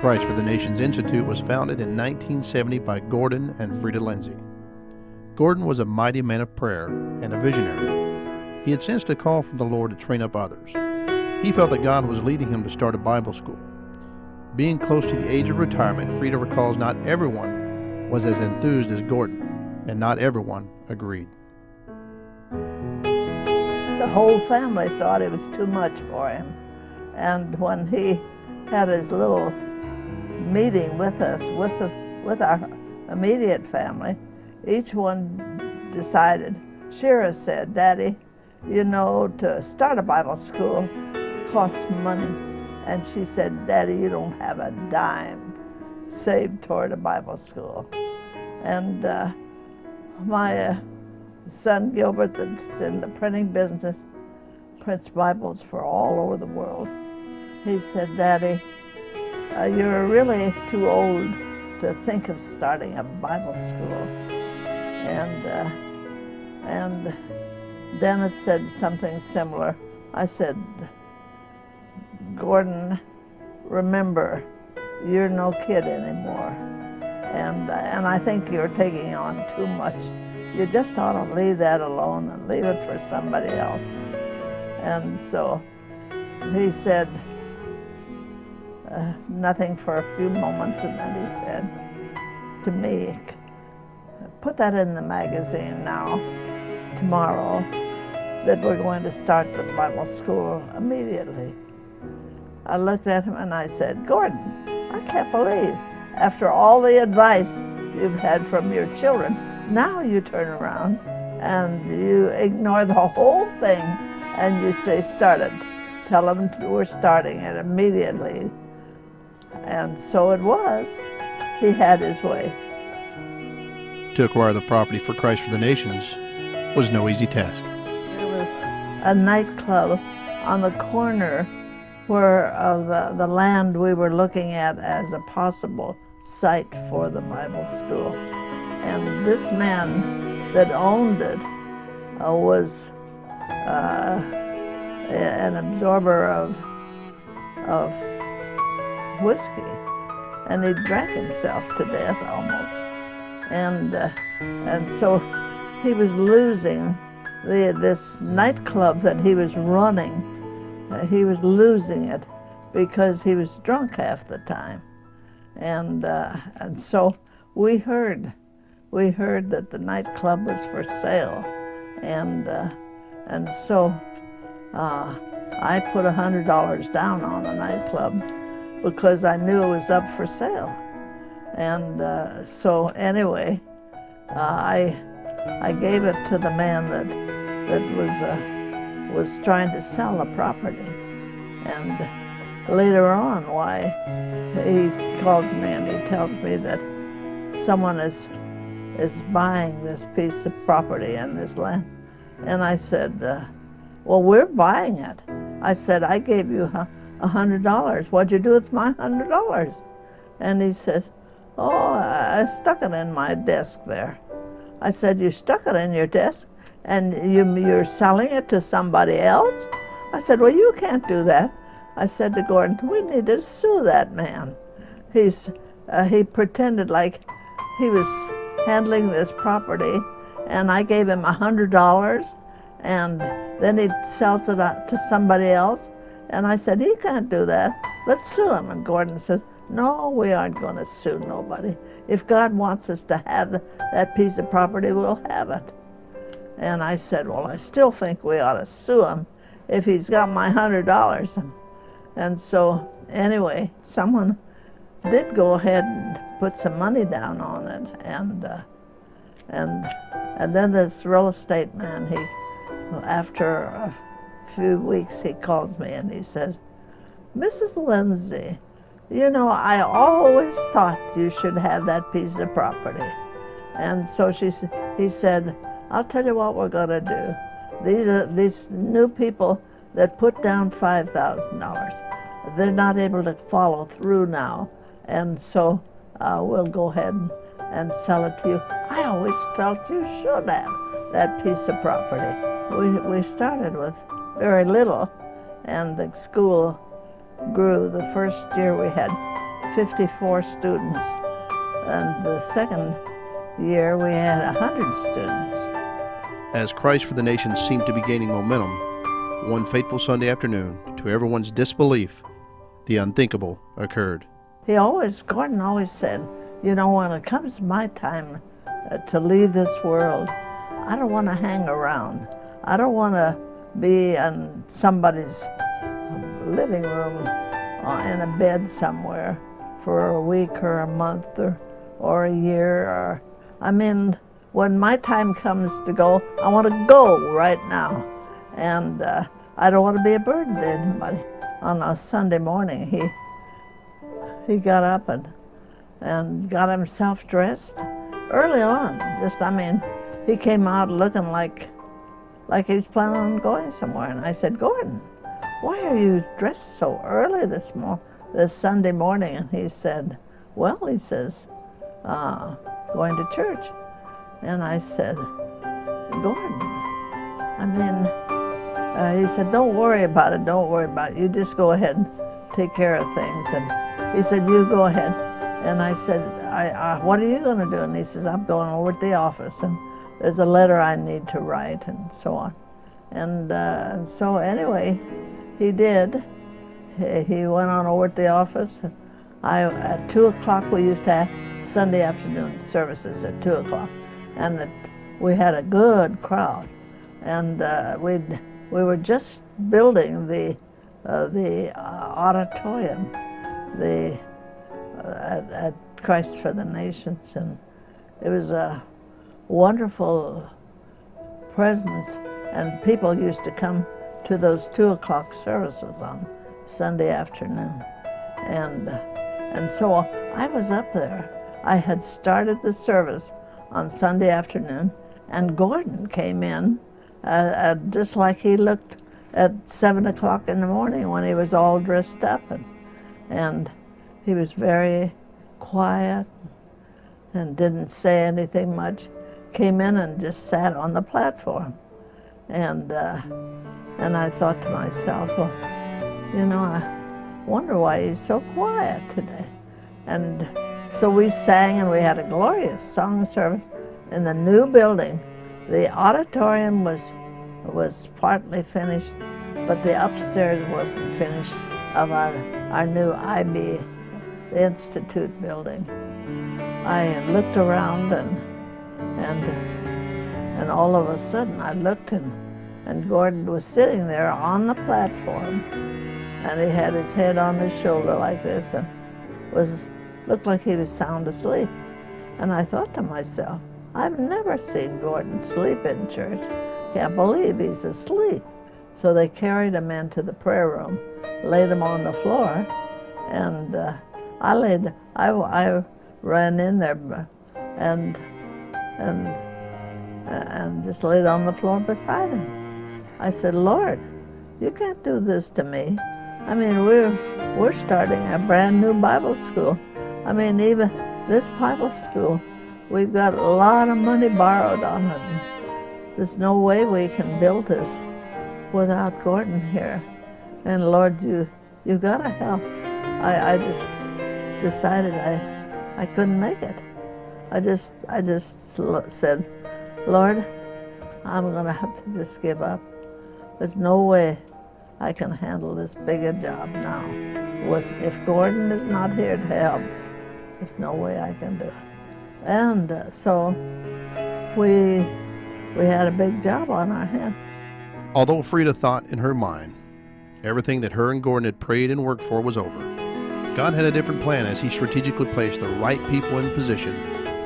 Christ for the Nations Institute was founded in 1970 by Gordon and Freda Lindsay. Gordon was a mighty man of prayer and a visionary. He had sensed a call from the Lord to train up others. He felt that God was leading him to start a Bible school. Being close to the age of retirement, Freda recalls not everyone was as enthused as Gordon, and not everyone agreed. The whole family thought it was too much for him. And when he had his little meeting with us, with our immediate family, each one decided. Shira said, "Daddy, you know, to start a Bible school costs money." And she said, "Daddy, you don't have a dime saved toward a Bible school." And my son Gilbert, that's in the printing business, prints Bibles for all over the world. He said, "Daddy, you're really too old to think of starting a Bible school." And Dennis said something similar. I said, "Gordon, remember, you're no kid anymore. And I think you're taking on too much. You just ought to leave that alone and leave it for somebody else." And so he said nothing for a few moments, and then he said to me, "Put that in the magazine now, tomorrow, that we're going to start the Bible school immediately." I looked at him and I said, "Gordon, I can't believe, after all the advice you've had from your children, now you turn around and you ignore the whole thing and you say, start it. Tell them we're starting it immediately." And so it was. He had his way. To acquire the property for Christ for the Nations was no easy task. There was a nightclub on the corner of the land we were looking at as a possible site for the Bible school. And this man that owned it was an absorber of whiskey, and he drank himself to death almost. And so he was losing this nightclub that he was running. He was losing it because he was drunk half the time. And so we heard that the nightclub was for sale. And so I put $100 down on the nightclub because I knew it was up for sale. And so anyway, I gave it to the man that was trying to sell the property. And later on, he calls me and he tells me that someone is buying this piece of property and this land. And I said, "Well, we're buying it." I said, "I gave you $100. What'd you do with my $100? And he says, "Oh, I stuck it in my desk there." I said, "You stuck it in your desk and you're selling it to somebody else?" I said, "Well, you can't do that." I said to Gordon, "We need to sue that man." He pretended like he was handling this property, and I gave him $100, and then he sells it to somebody else. And I said, "He can't do that. Let's sue him." And Gordon says, "No, we aren't going to sue nobody. If God wants us to have that piece of property, we'll have it." And I said, "Well, I still think we ought to sue him if he's got my $100. And so anyway, someone did go ahead and put some money down on it. And then this real estate man, after a few weeks, he calls me and he says, "Mrs. Lindsay, you know, I always thought you should have that piece of property." And so he said, "I'll tell you what we're going to do. These new people that put down $5,000, they're not able to follow through now. And so we'll go ahead and sell it to you. I always felt you should have that piece of property." We started with very little, and the school grew. The first year we had 54 students, and the second year we had 100 students. As Christ for the Nations seemed to be gaining momentum, one fateful Sunday afternoon, to everyone's disbelief, the unthinkable occurred. Gordon always said, you know, when it comes to my time to leave this world, I don't want to hang around. I don't want to be in somebody's living room in a bed somewhere for a week or a month or a year. I mean, when my time comes to go, I want to go right now. And I don't want to be a burden to anybody. On a Sunday morning, he got up and got himself dressed early on. He came out looking like he's planning on going somewhere. And I said, Gordon, why are you dressed so early this Sunday morning? And he said, well, he says, going to church. And I said, Gordon, he said, don't worry about it, don't worry about it. You just go ahead and take care of things. And he said, you go ahead. And I said, what are you going to do? And he says, I'm going over to the office, and there's a letter I need to write, and so on. And so anyway, he did. He went on over to the office. At 2 o'clock, we used to have Sunday afternoon services at 2 o'clock. And we had a good crowd. And we were just building the auditorium at Christ for the Nations. And it was a wonderful presence. And people used to come to those 2 o'clock services on Sunday afternoon. And so I was up there. I had started the service on Sunday afternoon, and Gordon came in just like he looked at 7 o'clock in the morning when he was all dressed up. And he was very quiet and didn't say anything much. Came in and just sat on the platform. And I thought to myself, well, you know, I wonder why he's so quiet today. And so we sang, and we had a glorious song service in the new building. The auditorium was partly finished, but the upstairs wasn't finished of our new IB, the Institute building. I looked around, and all of a sudden I looked, and Gordon was sitting there on the platform, and he had his head on his shoulder like this, and looked like he was sound asleep. And I thought to myself, I've never seen Gordon sleep in church. Can't believe he's asleep. So they carried him into the prayer room, laid him on the floor, and I ran in there and just laid on the floor beside him. I said, Lord, you can't do this to me. I mean, we're starting a brand new Bible school. I mean, even this Bible school, we've got a lot of money borrowed on it. There's no way we can build this without Gordon here. And Lord, you gotta help. I just decided I couldn't make it. I just said, Lord, I'm gonna have to just give up. There's no way I can handle this bigger job now. If Gordon is not here to help me, there's no way I can do it. And so we had a big job on our hand. Although Freda thought in her mind everything that her and Gordon had prayed and worked for was over, God had a different plan as he strategically placed the right people in position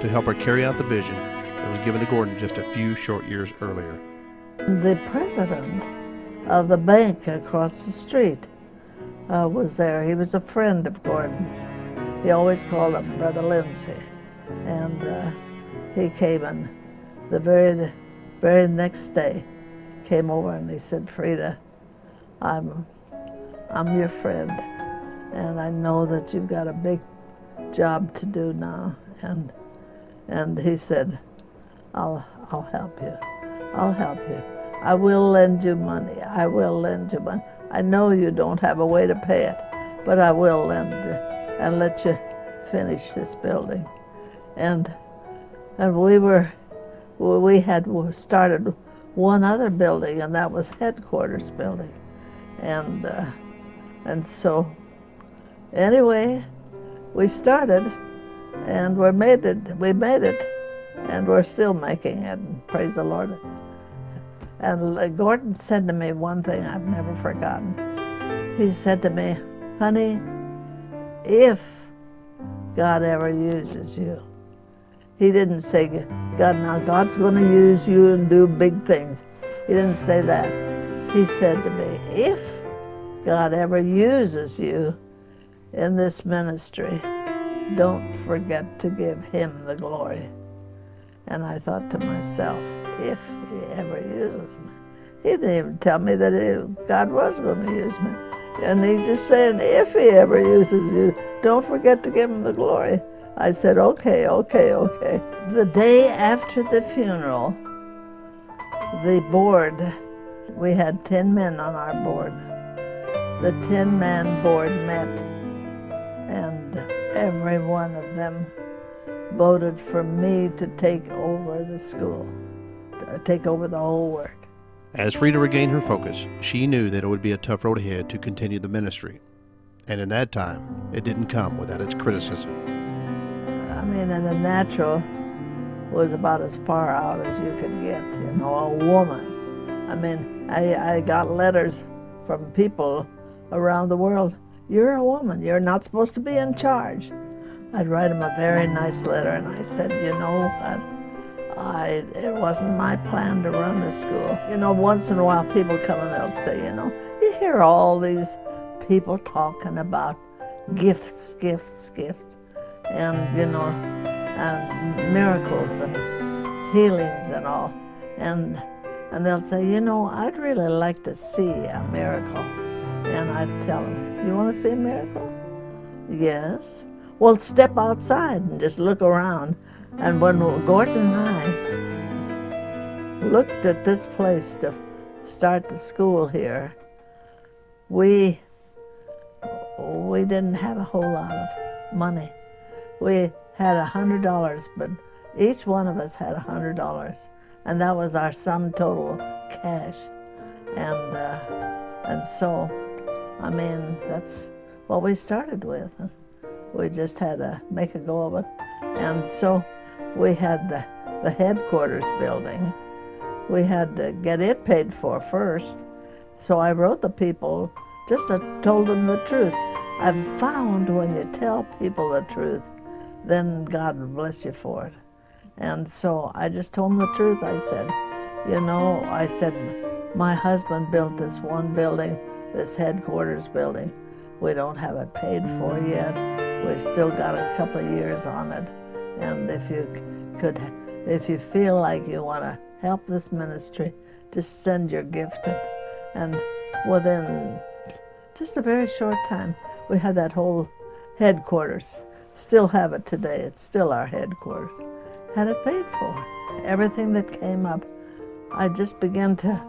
to help her carry out the vision that was given to Gordon just a few short years earlier. The president of the bank across the street was there. He was a friend of Gordon's. He always called him Brother Lindsay. And he came, and the very next day came over and he said, Freda, I'm your friend, and I know that you've got a big job to do now. And he said, I'll help you. I'll help you. I will lend you money. I will lend you money. I know you don't have a way to pay it, but I will lend you. and let you finish this building. And we had started one other building, and that was headquarters building. And so anyway, we started, and we made it, and we're still making it, and praise the Lord. And Gordon said to me one thing I've never forgotten. He said to me, honey, if God ever uses you. He didn't say, God, now God's going to use you and do big things. He didn't say that. He said to me, if God ever uses you in this ministry, don't forget to give him the glory. And I thought to myself, if he ever uses me. He didn't even tell me that God was going to use me. And he just said, if he ever uses you, don't forget to give him the glory. I said, okay, okay, okay. The day after the funeral, the board, we had 10 men on our board. The 10-man board met, and every one of them voted for me to take over the school, to take over the whole work. As Freda regained her focus, she knew that it would be a tough road ahead to continue the ministry. And in that time, it didn't come without its criticism. I mean, and the natural was about as far out as you could get, you know, a woman. I mean, I got letters from people around the world. You're a woman, you're not supposed to be in charge. I'd write them a very nice letter, and I said, you know, it wasn't my plan to run the school. You know, once in a while people come and they'll say, you know, you hear all these people talking about gifts, gifts, gifts, and, you know, and miracles and healings and all. And they'll say, you know, I'd really like to see a miracle. And I'd tell them, you want to see a miracle? Yes. Well, step outside and just look around. And when Gordon and I looked at this place to start the school here, we didn't have a whole lot of money. We had $100, but each one of us had $100, and that was our sum total cash. And so, I mean, that's what we started with. We just had to make a go of it. And so we had the headquarters building. We had to get it paid for first. So I wrote the people, just told them the truth. I've found when you tell people the truth, then God will bless you for it. And so I just told them the truth. I said, you know, I said, my husband built this one building, this headquarters building. We don't have it paid for yet. We've still got a couple of years on it. And if you feel like you want to help this ministry, just send your gift. And within just a very short time, we had that whole headquarters. Still have it today. It's still our headquarters. Had it paid for. Everything that came up, I just began to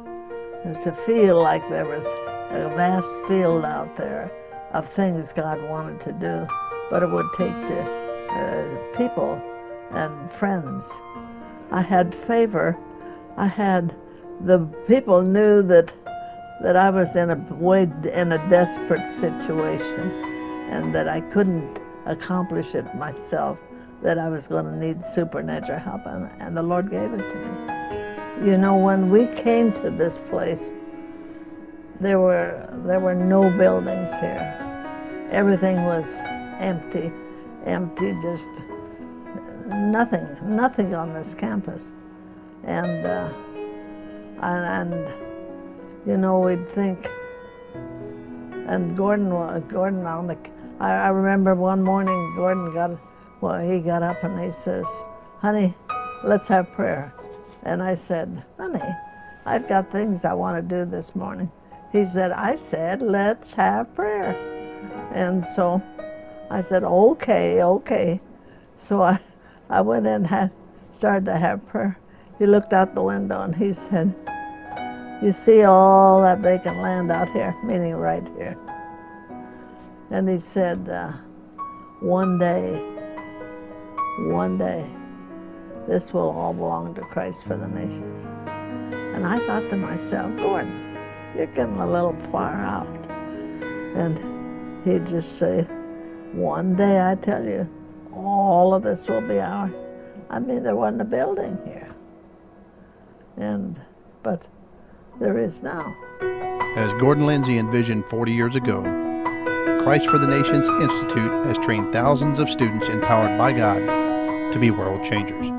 feel like there was a vast field out there of things God wanted to do, but it would take people and friends. I had favor. The people knew that I was in a desperate situation, and that I couldn't accomplish it myself, that I was going to need supernatural help, and the Lord gave it to me. You know, when we came to this place, there were no buildings here. Everything was empty, just nothing on this campus. And you know, we'd think, and Gordon I remember one morning Gordon he got up and he says, honey, let's have prayer. And I said, honey, I've got things I want to do this morning. He said, I said, let's have prayer. And so I said, okay, okay. So I went in and started to have prayer. He looked out the window and he said, you see all that vacant land out here, meaning right here. And he said, one day, this will all belong to Christ for the nations. And I thought to myself, Gordon, you're getting a little far out. And he'd just say, one day, I tell you, all of this will be ours. I mean, there wasn't a building here. But there is now. As Gordon Lindsay envisioned 40 years ago, Christ for the Nations Institute has trained thousands of students empowered by God to be world changers.